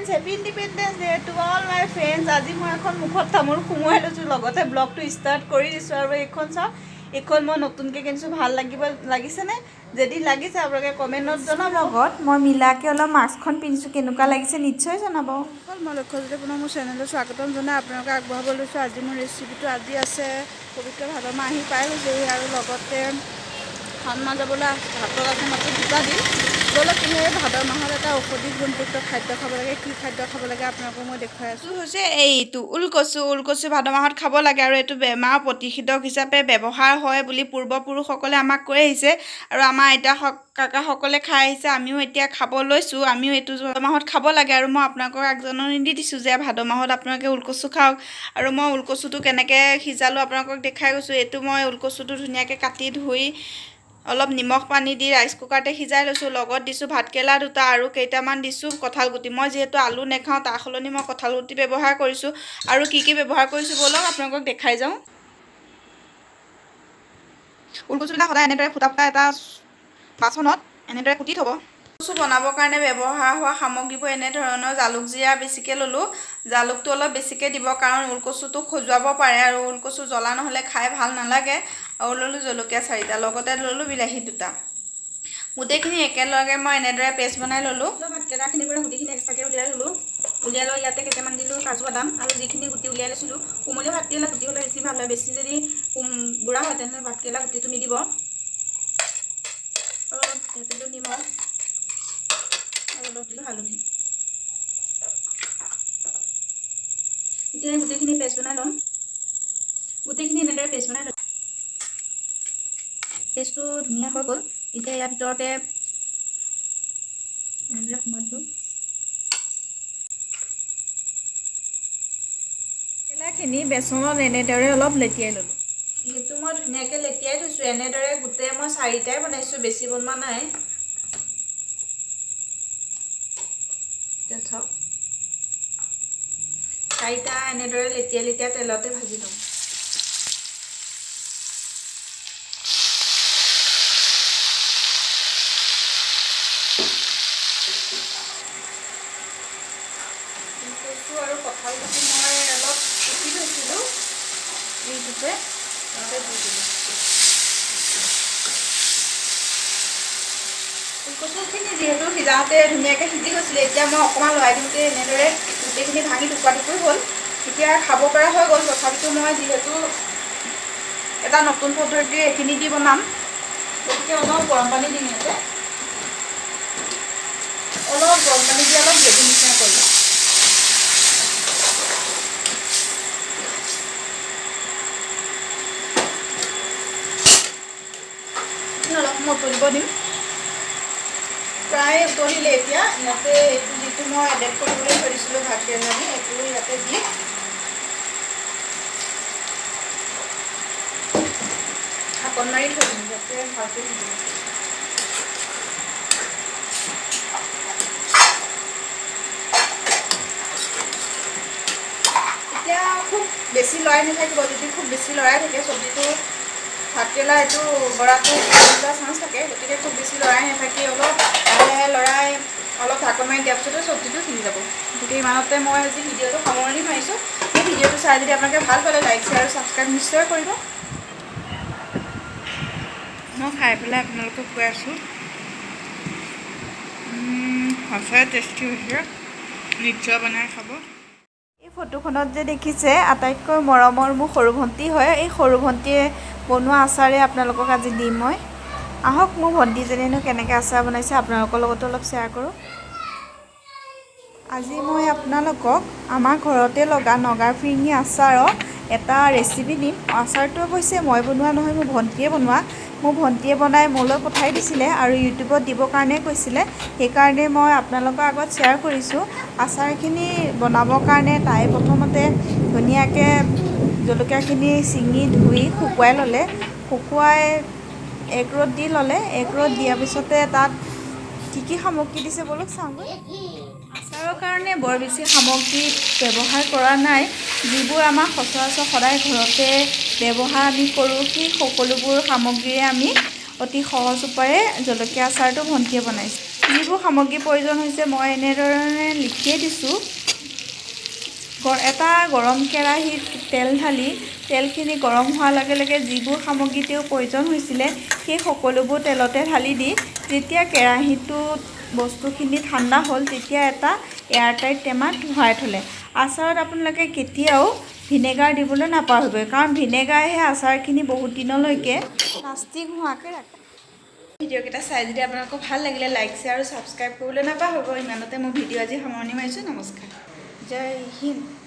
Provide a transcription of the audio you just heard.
Happy Independence Day to all my friends. আজি মই এখন মুখত তামোল খুমুৱাই লৈছোঁ লগতে ব্লগটো ষ্টাৰ্ট কৰি দিছোঁ আৰু এইখন চাওক এইখন মই নতুনকৈ কিনিছোঁ ভাল লাগিছেনে যদি লাগিছে আপোনালোকে কমেণ্টত জনাব লগত মই মিলাকে অলপ মাস্কখন পিন্ধিছোঁ কেনেকুৱা লাগিছে নিশ্চয় জনাব মই লক্ষ্যজ্যোতি পুনৰ মোৰ চেনেলত স্বাগতম জনাই আপোনালোকে আগবঢ়াব লৈছোঁ আজি মোৰ ৰেচিপিটো আজি আছে পবিত্ৰ ভাদ মাহ আহি পাই গৈছেহি আৰু লগতে শাওণ মাহ যাবলৈ ভাতৰ আছে মাত্ৰ দুটা দিন বলক কিহেৰে ভাদ মাহত এটা ঔষধি গুণযুক্ত খাদ্য খাব লাগে কি খাদ্য খাব লাগে আপোনালোকক মই দেখুৱাই আছোঁ হৈছে এইটো ওলকচু ভাদ মাহত খাব লাগে আৰু এইটো বেমাৰ প্ৰতিষেধক হিচাপে ব্যৱহাৰ হয় বুলি পূৰ্বপুৰুষসকলে আমাক কৈ আহিছে আৰু আমাৰ আইতা কাকাসকলে খাই আহিছে আমিও এতিয়া খাব লৈছোঁ আমিও এইটো ভাদ মাহত খাব লাগে আৰু মই আপোনালোকক আগজননী দি দিছোঁ যে ভাদ মাহত আপোনালোকে ওলকচু খাওক আৰু মই ওলকচুটো কেনেকৈ সিজালোঁ আপোনালোকক দেখাই গৈছোঁ এইটো মই ওলকচুটো ধুনীয়াকৈ কাটি ধুই অলপ নিমখ পানী দি ৰাইচ কুকাৰতে সিজাই লৈছোঁ লগত দিছোঁ ভাতকেৰেলা দুটা আৰু কেইটামান দিছোঁ কঁঠাল গুটি মই যিহেতু আলু নেখাওঁ তাৰ সলনি মই কঁঠাল গুটি ব্যৱহাৰ কৰিছোঁ আৰু কি ব্যৱহাৰ কৰিছোঁ বলক আপোনালোকক দেখাই যাওঁ ওলকচুবিলাক সদায় এনেদৰে ফুটা ফুটা এটা বাচনত এনেদৰে কুটি থ'ব ওলকচু বনাবৰ কাৰণে ব্যৱহাৰ হোৱা সামগ্ৰীবোৰ এনেধৰণৰ জালুক জিৰা বেছিকৈ ল'লোঁ জালুকটো অলপ বেছিকৈ দিব কাৰণ ওলকচুটো খজুৱাব পাৰে আৰু ওলকচু জ্বলা নহ'লে খাই ভাল নালাগে আৰু ল'লোঁ জলকীয়া 4টা লগতে ল'লোঁ বিলাহী 2টা গোটেইখিনি একেলগে মই এনেদৰে পেষ্ট বনাই ল'লোঁ ভাতকেৰেলাখিনিৰ পৰা গুটিখিনি এক্সট্ৰাকৈ উলিয়াই ল'লোঁ উলিয়াই লৈ ইয়াতে কেইটামান দিলোঁ কাজু বাদাম আৰু যিখিনি গুটি উলিয়াই লৈছিলোঁ কোমলীয়া ভাতকেৰেলা গুটি হ'লে বেছি ভাল হয় বেছি যদি বুঢ়া হয় তেনেহ'লে ভাতকেৰেলা গুটিটো নিদিব আৰু ইয়াতে দিলোঁ নিমখ আৰু অলপ দিলোঁ হালধি এতিয়া গোটেইখিনি পেষ্ট বনাই ল'ম গোটেইখিনি এনেদৰে পেষ্ট বনাই ল'ম পেষ্টটো ধুনীয়া হৈ গ'ল এতিয়া ইয়াৰ ভিতৰতে এনেদৰে সোমাই দিওঁ কেৰেলাখিনি বেচনত এনেদৰে অলপ লেটিয়াই ল'লোঁ সেইটো মই ধুনীয়াকৈ লেটিয়াই থৈছোঁ এনেদৰে গোটেই মই 4টাই বনাইছোঁ বেছি বনোৱা নাই এতিয়া চাওক 4টা এনেদৰে লেটিয়াই তেলতে ভাজি ল'ম আৰু কঁঠাল গুটি মই অলপ কুটি থৈছিলোঁ এইটোতে তাতে দি দিলোঁ ওলকচুখিনি যিহেতু সিজাওঁতে ধুনীয়াকৈ সিজি গৈছিলে এতিয়া মই অকণমান লৰাই দিওঁতে এনেদৰে গোটেইখিনি ভাঙি টুকুৰা টুকুৰি হ'ল এতিয়া খাব পৰা হৈ গ'ল তথাপিতো মই যিহেতু এটা নতুন পদ্ধতিৰে এইখিনি দি বনাম গতিকে অলপ গৰম পানী দিম ইয়াতে অলপ গৰম পানী দি অলপ গ্ৰেভি নিচিনা কৰিম অলপ মই উতলিব দিম প্ৰায় উতলিলে এতিয়া ইয়াতে এইটো যিটো মই এড কৰিবলৈ ধৰিছিলোঁ ভাতকেৰেলা দি এইটো ইয়াতে দি ঢাকন মাৰি থৈ দিম যাতে ভালকৈ সিজিব এতিয়া খুব বেছি লৰাই নাথাকিব যদি খুব বেছি লৰাই থাকে চব্জিটো ভাতকেৰেলা এইটো বৰাটো যোৱা চান্স থাকে গতিকে খুব বেছি লৰাই নাথাকি অলপ লাহে লৰাই অলপ ঢাকন মাৰি দিয়াৰ পিছতে চব্জিটো সিজি যাব গতিকে ইমানতে মই আজি ভিডিঅ'টো সামৰণি মাৰিছোঁ এই ভিডিঅ'টো চাই যদি আপোনালোকে ভাল পালে লাইক শ্বেয়াৰ আৰু ছাবস্ক্ৰাইব নিশ্চয় কৰিব মই খাই পেলাই আপোনালোকক কৈ আছোঁ সঁচাই টেষ্টি হৈছে নিশ্চয় বনাই খাব এই ফটোখনত যে দেখিছে আটাইতকৈ মৰমৰ মোৰ সৰু ভণ্টি হয় এই সৰু ভণ্টিয়ে বনোৱা আচাৰে আপোনালোকক আজি দিম মই আহক মোৰ ভণ্টিজনীয়েনো কেনেকৈ আচাৰ বনাইছে আপোনালোকৰ লগতো অলপ শ্বেয়াৰ কৰোঁ আজি মই আপোনালোকক আমাৰ ঘৰতে লগা নগা ফিৰিঙি আচাৰৰ এটা ৰেচিপি দিম আচাৰটো অৱশ্যে মই বনোৱা নহয় মোৰ ভণ্টিয়ে বনোৱা মোৰ ভণ্টিয়ে বনাই মোলৈ পঠাই দিছিলে আৰু ইউটিউবত দিবৰ কাৰণে কৈছিলে সেইকাৰণে মই আপোনালোকৰ আগত শ্বেয়াৰ কৰিছোঁ আচাৰখিনি বনাবৰ কাৰণে তাই প্ৰথমতে ধুনীয়াকৈ জলকীয়াখিনি ছিঙি ধুই শুকুৱাই ল'লে শুকুৱাই এক ৰ'দ দি ল'লে এক ৰ'দ দিয়াৰ পিছতে তাত কি সামগ্ৰী দিছে বলক চাওঁগৈ আচাৰৰ কাৰণে বৰ বেছি সামগ্ৰী ব্যৱহাৰ কৰা নাই যিবোৰ আমাৰ সচৰাচৰ সদায় ঘৰতে ব্যৱহাৰ আমি কৰোঁ সেই সকলোবোৰ সামগ্ৰীৰে আমি অতি সহজ উপায়েৰে জলকীয়া আচাৰটো ভণ্টিয়ে বনাইছে যিবোৰ সামগ্ৰী প্ৰয়োজন হৈছে মই এনেধৰণে লিখিয়ে দিছোঁ। এটা গৰম কেৰাহীত তেল ঢালি তেলখিনি গৰম হোৱাৰ লগে লগে যিবোৰ সামগ্ৰী তেওঁৰ প্ৰয়োজন হৈছিলে সেই সকলোবোৰ তেলতে ঢালি দি যেতিয়া কেৰাহীটোত বস্তুখিনি ঠাণ্ডা হ'ল তেতিয়া এটা এয়াৰটাইট টেমাত ভৰাই থ'লে। আচাৰত আপোনালোকে কেতিয়াও ভিনেগাৰ দিবলৈ নাপাহৰিব, কাৰণ ভিনেগাৰেহে আচাৰখিনি বহুত দিনলৈকে লাষ্টিং হোৱাকৈ ৰাখে। ভিডিঅ'কেইটা চাই যদি আপোনালোকৰ ভাল লাগিলে লাইক শ্বেয়াৰ আৰু ছাবস্ক্ৰাইব কৰিবলৈ নাপাহৰিব। ইমানতে মোৰ ভিডিঅ' আজি সামৰণি মাৰিছোঁ। নমস্কাৰ, জয় হিন্দ।